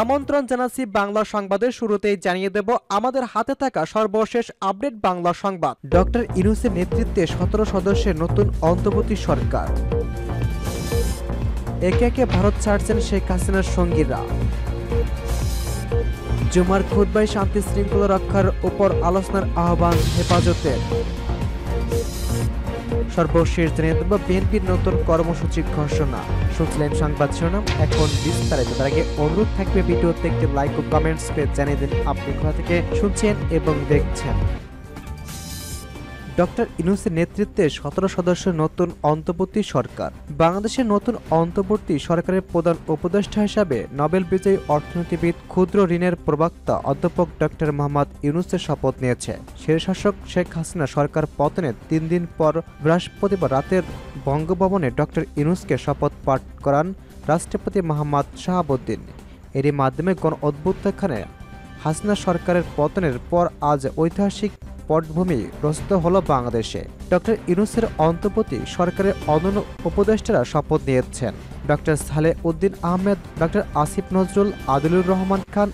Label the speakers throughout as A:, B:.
A: আমন্ত্রণ জানাচ্ছি বাংলা সংবাদের শুরুতেই জানিয়ে দেব আমাদের হাতে থাকা সর্বশেষ আপডেট বাংলা সংবাদ। ডক্টর ইউনূসের নেতৃত্বে 17 সদস্যের নতুন অন্তর্বর্তী সরকার। একে একে ভারত ছাড়ছেন শেখ হাসিনার সঙ্গীরা। জুমার খুতবায় শান্তি শৃঙ্খলা রক্ষার উপর আলোচনার আহ্বান হেফাজতের। সর্বশেষ জানিয়ে দেব বিএনপির নতুন কর্মসূচি ঘোষণা। শুনছিলেন সংবাদ শিরোনাম, এখন বিস্তারিত। তার আগে অনুরোধ থাকবে ভিডিওতে একটি লাইক ও কমেন্টস পেজ জানিয়ে দিন আপনি কোথা থেকে শুনছেন এবং দেখছেন। ডক্টর ইউনূসের নেতৃত্বে 17 সদস্যের নতুন অন্তর্বর্তী সরকার। বাংলাদেশের নতুন অন্তর্বর্তী সরকারের প্রধান উপদেষ্টা হিসাবে নোবেল বিজয়ী অর্থনীতিবিদ, ক্ষুদ্র ঋণের প্রবক্তা অধ্যাপক ডক্টর মোহাম্মদ ইউনূসের শপথ নিয়েছে। স্বৈরশাসক শেখ হাসিনা সরকার পতনের 3 দিন পর বৃহস্পতিবার রাতের বঙ্গভবনে ডক্টর ইউনূসকে শপথ পাঠ করান রাষ্ট্রপতি মোহাম্মদ শাহাবুদ্দিন। এরই মাধ্যমে গণ অভ্যুত্থানে হাসিনা সরকারের পতনের পর আজ ঐতিহাসিক পটভূমি প্রস্তুত হল বাংলাদেশে। ডক্টর ইউনূসের অন্তর্বর্তী সরকারের অন্যান্য উপদেষ্টারা শপথ নিয়েছেন doctor Saleh Uddin Ahmed, doctor Asif Nazrul, Adilur Rahman Khan,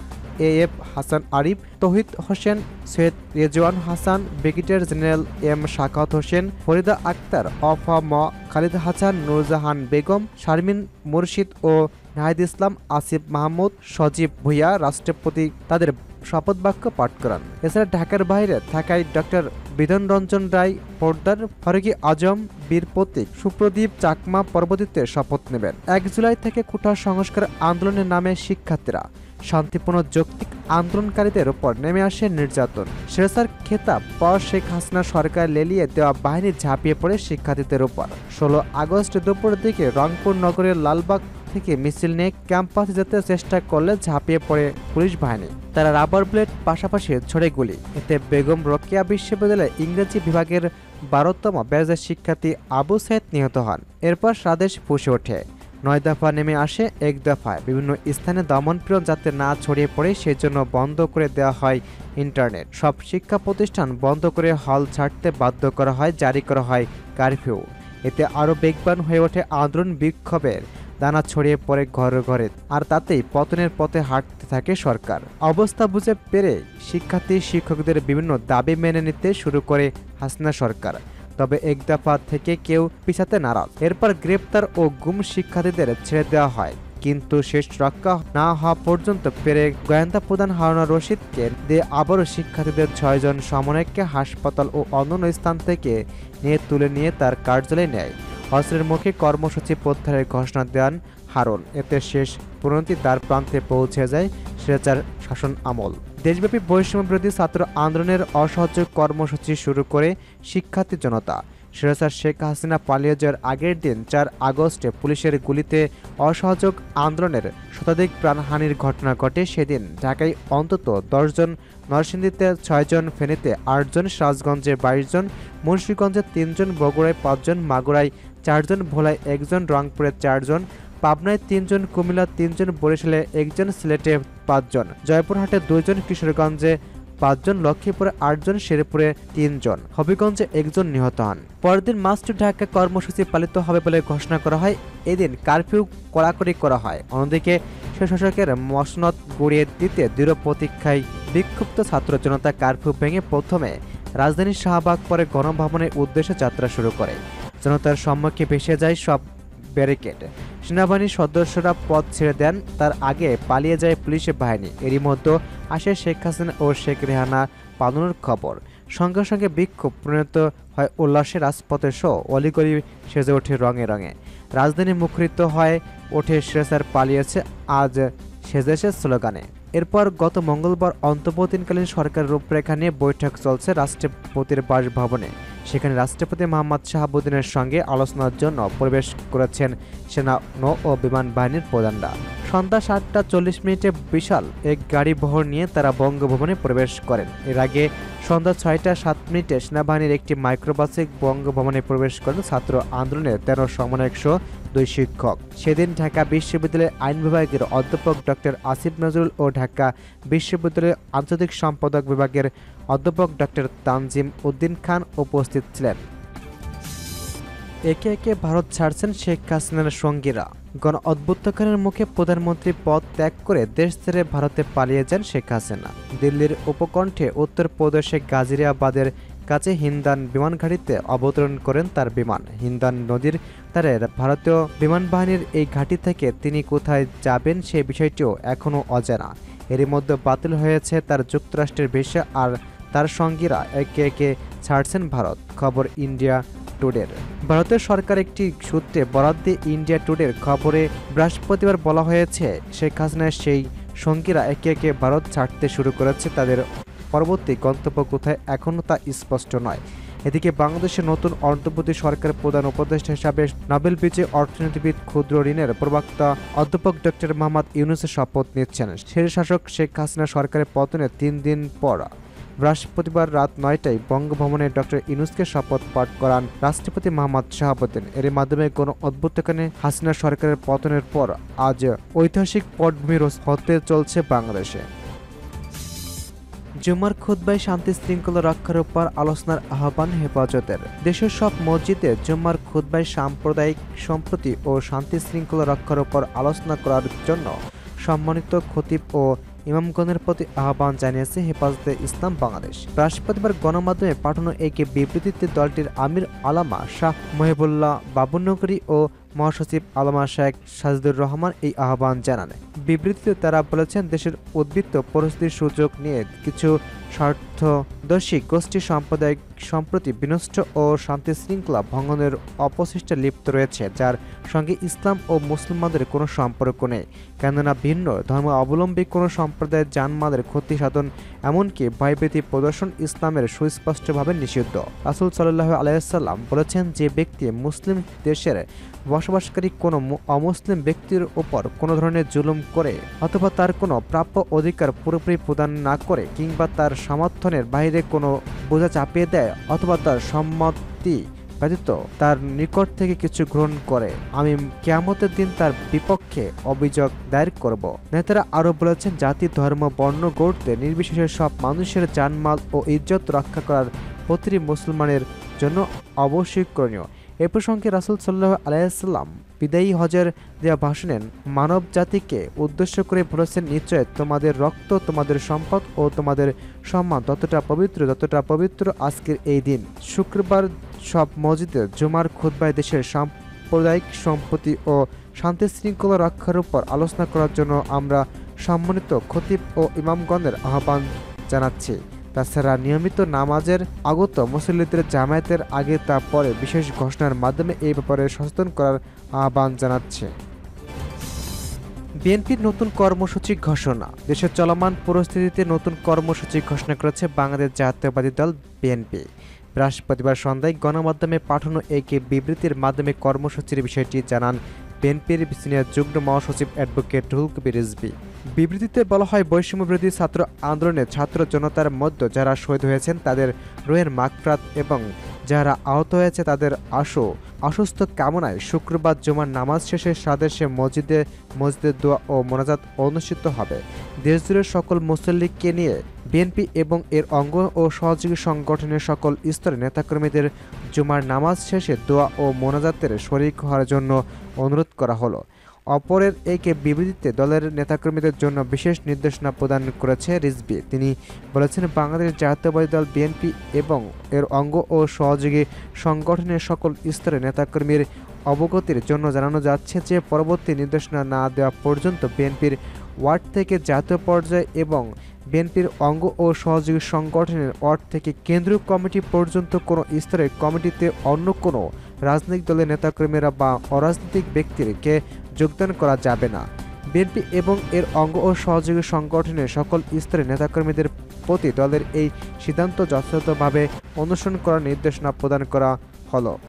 A: A F Hasan Arif, Touhid Hossain, Syed Rezwan Hasan, brigadier general M Sakhawat Hossain, Farida Akhtar, অফম খালিদ হাসান, নূরজাহান বেগম, শারমিন মুর্শিদ ও নাহিদ ইসলাম, আসিফ মাহমুদ, সজীব ভুঁইয়া রাষ্ট্রপতি তাদের শপথ বাক্য পাঠ করান। এছাড়া ঢাকার বাইরে থাকায় ডক্টর বিধান রঞ্জন রায়, পোদ্দার ফারুকী আজম, বীর প্রতীক, সুপ্রদীপ চাকমা পরবর্তীতে শপথ নেবেন। 1 জুলাই থেকে কোটা সংস্কার আন্দোলনের নামে শিক্ষার্থীরা শান্তিপূর্ণ যৌক্তিক আন্দোলনকারীদের উপর নেমে আসে নির্যাতন। স্বেচ্ছার খেতাব পাওয়া শেখ হাসিনা সরকার লেলিয়ে দেওয়া বাহিনী ঝাঁপিয়ে পড়ে শিক্ষার্থীদের উপর। 16 আগস্ট দুপুরের দিকে রংপুর নগরের লালবাগ থেকে মিছিল নিয়ে ক্যাম্পাসে যেতে চেষ্টা করলে ঝাঁপিয়ে পড়ে পুলিশ বাহিনী। তারা রাবার ব্লেড পাশাপাশি ছড়ে গুলি। এতে বেগম রোকেয়া বিশ্ববিদ্যালয়ের ইংরেজি বিভাগের 12তম ব্যাচের শিক্ষার্থী আবু সাইদ নিহত হন। এরপর সাদেশ ফুঁসে ওঠে। 9 দফা নেমে আসে 1 দফায়। বিভিন্ন স্থানে দমনপীড়ন যাতে না ছড়িয়ে পড়ে সেজন্য বন্ধ করে দেওয়া হয় ইন্টারনেট। সব শিক্ষা প্রতিষ্ঠান বন্ধ করে হল ছাড়তে বাধ্য করা হয়, জারি করা হয় কারফিউ। এতে আরও বেগবান হয়ে ওঠে আন্দোলন বিক্ষোভের দানা ছড়িয়ে পড়ে ঘরে ঘরে, আর তাতেই পতনের পথে হাঁটতে থাকে সরকার। অবস্থা বুঝে পেরে শিক্ষার্থী শিক্ষকদের বিভিন্ন দাবি মেনে নিতে শুরু করে হাসিনা সরকার। তবে 1 দফা থেকে কেউ পিছাতে নারাজ। এরপর গ্রেপ্তার ও গুম শিক্ষার্থীদের ছেড়ে দেওয়া হয়, কিন্তু শেষ রক্ষা না হওয়া পর্যন্ত পেরে গোয়েন্দা প্রধান হারুন রশিদকে দিয়ে আবারও শিক্ষার্থীদের 6 জন সমন্বয়ককে হাসপাতাল ও অন্যান্য স্থান থেকে তুলে নিয়ে তার কার্যালয়ে নেয়। অস্ত্রের মুখে কর্মসূচি প্রত্যাহারের ঘোষণা দেন হারুন। এতে শেষ পরিণতির দ্বার প্রান্তে পৌঁছে যায় স্বেচ্ছার শাসন আমল। দেশব্যাপী বৈষম্য বিরোধী ছাত্র আন্দোলনের অসহযোগ কর্মসূচি শুরু করে শিক্ষার্থী জনতা। স্বেচ্ছার শেখ হাসিনা পালিয়ে যাওয়ার আগের দিন 4 আগস্টে পুলিশের গুলিতে অসহযোগ আন্দোলনের শতাধিক প্রাণহানির ঘটনা ঘটে। সেদিন ঢাকায় অন্তত 10 জন, নরসিংদীতে 6 জন, ফেনীতে 8 জন, সিরাজগঞ্জে 22 জন, মুন্সিগঞ্জে 3 জন, বগুড়ায় 5 জন, মাগুরায় 4 জন, ভোলায় 1 জন, রংপুরে 4 জন, পাবনায় 3 জন, কুমিল্লা 3 জন, বরিশালে 1 জন, সিলেটে 5 জন, জয়পুরহাটে 2 জন, কিশোরগঞ্জে 5 জন, লক্ষ্মীপুরে 8 জন, শেরপুরে 3 জন, হবিগঞ্জে 1 জন নিহত হন। পরের দিন মার্চ টু ঢাকা কর্মসূচি পালিত হবে বলে ঘোষণা করা হয়। এদিন কারফিউ কড়াকড়ি করা হয়। অন্যদিকে স্বৈরশাসকের মসনদ গুড়িয়ে দিতে দৃঢ় প্রতীক্ষায় বিক্ষুব্ধ ছাত্র জনতা কারফিউ ভেঙে প্রথমে রাজধানীর শাহবাগ, পরে গণভবনের উদ্দেশ্যে যাত্রা শুরু করে। জনতার সম্মুখে ভেসে যায় সব ব্যারিকেড। সেনাবাহিনীর সদস্যরা পথ ছেড়ে দেন, তার আগে পালিয়ে যায় পুলিশের বাহিনী। এরই মধ্যে আসে শেখ হাসিনা ও শেখ রেহানা পালানোর খবর। সঙ্গে সঙ্গে বিক্ষোভ পরিণত হয় উল্লাসে। রাজপথের শো অলিগলি সেজে ওঠে রঙে রঙে। রাজধানী মুখরিত হয়ে ওঠে স্বেচ্ছার পালিয়েছে আজ সেজেছে স্লোগানে। এরপর গত মঙ্গলবার অন্তর্বর্তীকালীন সরকারের রূপরেখা নিয়ে বৈঠক চলছে রাষ্ট্রপতির বাসভবনে। সেখানে রাষ্ট্রপতি মোহাম্মদ শাহাবুদ্দিনের সঙ্গে আলোচনার জন্য প্রবেশ করেছেন সেনা, নৌ ও বিমান বাহিনীর প্রধানরা। সন্ধ্যা 7:40 বিশাল এক গাড়ি বহর নিয়ে তারা বঙ্গভবনে প্রবেশ করেন। এর আগে সন্ধ্যা 6:07 সেনাবাহিনীর একটি মাইক্রোবাসে বঙ্গভবনে প্রবেশ করেন ছাত্র আন্দোলনের 13 সমন্বয়ক সহ 2 শিক্ষক। সেদিন ঢাকা বিশ্ববিদ্যালয়ের আইন বিভাগের অধ্যাপক ডক্টর আসিফ নজরুল ও ঢাকা বিশ্ববিদ্যালয়ের আন্তর্জাতিক সম্পাদক বিভাগের অধ্যাপক ডক্টর তানজিম উদ্দিন খান উপস্থিত ছিলেন। একে একে ভারত ছাড়ছেন শেখ হাসিনার সঙ্গীরা। গণ অভ্যুত্থানের মুখে প্রধানমন্ত্রী পদ ত্যাগ করে দেশ ছেড়ে ভারতে পালিয়ে যান শেখ হাসিনা। দিল্লির উপকণ্ঠে উত্তরপ্রদেশে গাজিয়াবাদের কাছে হিন্দান বিমানঘাঁটিতে অবতরণ করেন তার বিমান। হিন্দান নদীর ধারে ভারতীয় বিমান বাহিনীর এই ঘাঁটি থেকে তিনি কোথায় যাবেন সে বিষয়টিও এখনও অজানা। এরই মধ্যে বাতিল হয়েছে তার যুক্তরাষ্ট্রের ভিসা, আর তার সঙ্গীরা একে একে ছাড়ছেন ভারত। খবর ইন্ডিয়া টুডের। ভারতের সরকার একটি সূত্রে বরাত দিয়ে ইন্ডিয়া টুডের খবরে বৃহস্পতিবার বলা হয়েছে, শেখ হাসিনার সেই সঙ্গীরা একে একে ভারত ছাড়তে শুরু করেছে। তাদের পরবর্তী গন্তব্য কোথায় এখনও তা স্পষ্ট নয়। এদিকে বাংলাদেশের নতুন অন্তর্বর্তী সরকারের প্রধান উপদেষ্টা হিসাবে নোবেল বিজয়ী অর্থনীতিবিদ, ক্ষুদ্র ঋণের প্রবক্তা অধ্যাপক ডক্টর মোহাম্মদ ইউনূসের শপথ নিচ্ছেন। স্বৈরশাসক শেখ হাসিনা সরকারের পতনের 3 দিন পর বৃহস্পতিবার রাত 9টায় বঙ্গভবনে ডক্টর ইউনূসকে শপথ পাঠ করান রাষ্ট্রপতি মোহাম্মদ শাহাবুদ্দিন। এর মাধ্যমে গণ অভ্যুত্থানে হাসিনা সরকারের পতনের পর আজ ঐতিহাসিক পটভূমি হতে চলছে বাংলাদেশে। জুমার খুতবায় শান্তি শৃঙ্খলা রক্ষার উপর আলোচনার আহ্বান হেফাজতের। দেশের সব মসজিদে জুমার খুতবায় সাম্প্রদায়িক সম্প্রীতি ও শান্তি শৃঙ্খলা রক্ষার উপর আলোচনা করার জন্য সম্মানিত খতিব ও ইমামগণের প্রতি আহ্বান জানিয়েছে হেফাজতে ইসলাম বাংলাদেশ। বৃহস্পতিবার গণমাধ্যমে পাঠানো এক বিবৃতিতে দলটির আমির আলামা শাহ মহিবুল্লাহ বাবুনগরী ও মহাসচিব আলামা শেখ সাজিদুর রহমান এই আহ্বান জানান। বিবৃতিতে তারা বলেছেন, দেশের উদ্বৃত্ত পরিস্থিতির সুযোগ নিয়ে কিছু স্বার্থদর্শী গোষ্ঠী সাম্প্রদায়িক সম্প্রতি বিনষ্ট ও শান্তি শৃঙ্খলা ভঙ্গনের অপচেষ্টা লিপ্ত রয়েছে, যার সঙ্গে ইসলাম ও মুসলমানদের কোনো সম্পর্ক নেই। কেননা ভিন্ন ধর্ম অবলম্বী কোনো সম্প্রদায়ের জানমালের ক্ষতি সাধন, এমনকি ভয়ভীতি প্রদর্শন ইসলামের সুস্পষ্টভাবে নিষিদ্ধ। রাসূল সাল্লাল্লাহু আলাইহি ওয়াসাল্লাম বলেছেন, যে ব্যক্তি মুসলিম দেশের বসবাসকারী কোনো অমুসলিম ব্যক্তির উপর কোনো ধরনের জুলুম করে অথবা তার কোনো প্রাপ্য অধিকার পুরোপুরি প্রদান না করে কিংবা তার সমর্থনের বাইরে কোনো বোঝা চাপিয়ে দেয় অথবা তার সম্মতি ব্যতীত তার নিকট থেকে কিছু গ্রহণ করে, আমি কিয়ামতের দিন তার বিপক্ষে অভিযোগ দায়ের করব। নেতারা আরও বলেছেন, জাতি, ধর্ম, বর্ণ, গোত্রে নির্বিশেষে সব মানুষের জানমাল ও ইজ্জত রক্ষা করার প্রতিটি মুসলমানের জন্য অবশ্যই করণীয়। এ প্রসঙ্গে রাসূল সাল্লাল্লাহু আলাইহি ওয়াসাল্লাম বিদায়ী হজের দেওয়া ভাষণে মানব জাতিকে উদ্দেশ্য করে বলেছেন, নিশ্চয় তোমাদের রক্ত, তোমাদের সম্পদ ও তোমাদের সম্মান ততটা পবিত্র যতটা পবিত্র আজকের এই দিন। শুক্রবার সব মসজিদে জুমার খুতবায় দেশের সাম্প্রদায়িক সম্প্রীতি ও শান্তি শৃঙ্খলা রক্ষার উপর আলোচনা করার জন্য আমরা সম্মানিত খতিব ও ইমামগণের আহ্বান জানাচ্ছি। তাছাড়া নিয়মিত নামাজের আগত মুসল্লিদের জামায়াতের আগে তা পরে বিশেষ ঘোষণার মাধ্যমে এই ব্যাপারে সচেতন করার আহ্বান জানাচ্ছে। বিএনপির নতুন কর্মসূচি ঘোষণা। দেশের চলমান পরিস্থিতিতে নতুন কর্মসূচি ঘোষণা করেছে বাংলাদেশ জাতীয়তাবাদী দল বিএনপি। বৃহস্পতিবার সন্ধ্যায় গণমাধ্যমে পাঠানো এক বিবৃতির মাধ্যমে কর্মসূচির বিষয়টি জানান বিএনপির সিনিয়র যুগ্ম মহাসচিব অ্যাডভোকেট রুহুল কবির রিজভী। বিবৃতিতে বলা হয়, বৈষম্যবিরোধী ছাত্র আন্দোলনে ছাত্র জনতার মধ্যে যারা শহীদ হয়েছেন তাদের রুহের মাগফিরাত এবং যারা আহত হয়েছে তাদের অসুস্থ কামনায় শুক্রবার জুমার নামাজ শেষে স্বদেশে মসজিদে দোয়া ও মোনাজাত অনুষ্ঠিত হবে। দেশজুড়ে সকল মুসল্লিকে নিয়ে বিএনপি এবং এর অঙ্গ ও সহযোগী সংগঠনের সকল স্তরের নেতাকর্মীদের জুমার নামাজ শেষে দোয়া ও মোনাজাতের শরীক হওয়ার জন্য অনুরোধ করা হলো। অপরের এক বিবৃতিতে দলের নেতাকর্মীদের জন্য বিশেষ নির্দেশনা প্রদান করেছে রিজভী। তিনি বলেছেন, বাংলাদেশ জাতীয়তাবাদী দল বিএনপি এবং এর অঙ্গ ও সহযোগী সংগঠনের সকল স্তরের নেতাকর্মীর অবগতির জন্য জানানো যাচ্ছে যে পরবর্তী নির্দেশনা না দেওয়া পর্যন্ত বিএনপির ওয়ার্ড থেকে জাতীয় পর্যায়ে এবং বিএনপির অঙ্গ ও সহযোগী সংগঠনের ওয়ার্ড থেকে কেন্দ্রীয় কমিটি পর্যন্ত কোনো স্তরের কমিটিতে অন্য কোনো রাজনৈতিক দলের নেতাকর্মীরা বা অরাজনৈতিক ব্যক্তিকে যোগদান করা যাবে না। বিএনপি এবং এর অঙ্গ ও সহযোগী সংগঠনের সকল স্তরের নেতাকর্মীদের প্রতি দলের এই সিদ্ধান্ত যথাযথভাবে অনুসরণ করার নির্দেশনা প্রদান করা হলো।